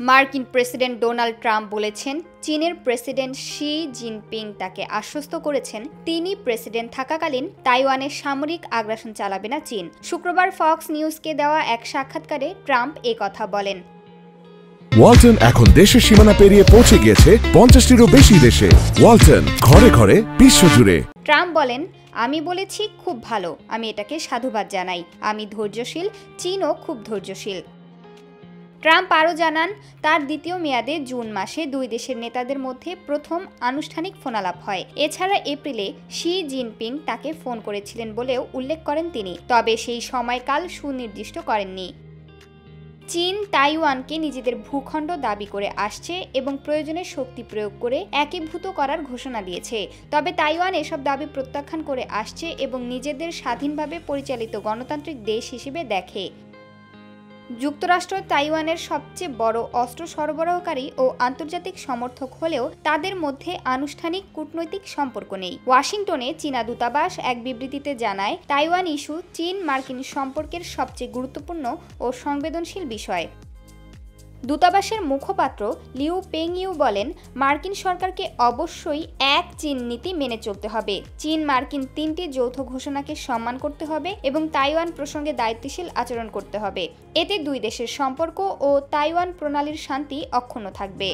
মার্কিন president Donald Trump বলেছেন, চীনের প্রেসিডেন্ট শি জিনপিং তাকে আশ্বস্ত করেছেন তিনি প্রেসিডেন্ট থাকাকালীন তাইওয়ানে সামরিক আগ্রাসন চালাবে না চীন। শুক্রবার ফক্স নিউজকে দেওয়া এক সাক্ষাৎকারে ট্রাম্প কথা বলেন। ওয়ালটন এখন দেশের সীমানা পেরিয়ে পৌঁছে গিয়েছে 50টিরও বেশি দেশে। ওয়ালটন, ঘরে ঘরে বিশ্বজুড়ে। ট্রাম্প বলেন, আমি বলেছি খুব ভালো, আমি এটাকে সাধুবাদ জানাই, আমি ধৈর্যশীল, চীনও খুব ধৈর্যশীল। ট্রাম্প আরও জানান, তার দ্বিতীয় মেয়াদে জুন মাসে দুই দেশের নেতাদের মধ্যে প্রথম আনুষ্ঠানিক ফোনালাপ হয়। এছাড়া এপ্রিলে শি জিনপিং তাকে ফোন করেছিলেন বলেও উল্লেখ করেন তিনি, তবে সেই সময়কাল সুনির্দিষ্ট করেননি। চীন তাইওয়ানকে নিজেদের ভূখণ্ড দাবি করে আসছে এবং প্রয়োজনে শক্তি প্রয়োগ করে একীভূত করার ঘোষণা দিয়েছে। তবে তাইওয়ান এসব দাবি প্রত্যাখ্যান করে আসছে এবং নিজেদের স্বাধীনভাবে পরিচালিত গণতান্ত্রিক দেশ হিসেবে দেখে। যুক্তরাষ্ট্র তাইওয়ানের সবচেয়ে বড় অস্ত্র সরবরাহকারী ও আন্তর্জাতিক সমর্থক হলেও তাদের মধ্যে আনুষ্ঠানিক কূটনৈতিক সম্পর্ক নেই। ওয়াশিংটনে চীনা দূতাবাস এক বিবৃতিতে জানায়, তাইওয়ান ইস্যু চীন মার্কিন সম্পর্কের সবচেয়ে গুরুত্বপূর্ণ ও সংবেদনশীল বিষয়। দূতাবাসের মুখপাত্র লিউ পেংইউ বলেন, মার্কিন সরকারকে অবশ্যই এক চীন নীতি মেনে চলতে হবে। চীন মার্কিন 3টি যৌথ ঘোষণাকে সম্মান করতে হবে এবং তাইওয়ান প্রসঙ্গে দায়িত্বশীল আচরণ করতে হবে। এতে দুই দেশের সম্পর্ক ও তাইওয়ান প্রণালীর শান্তি অক্ষুণ্ণ থাকবে।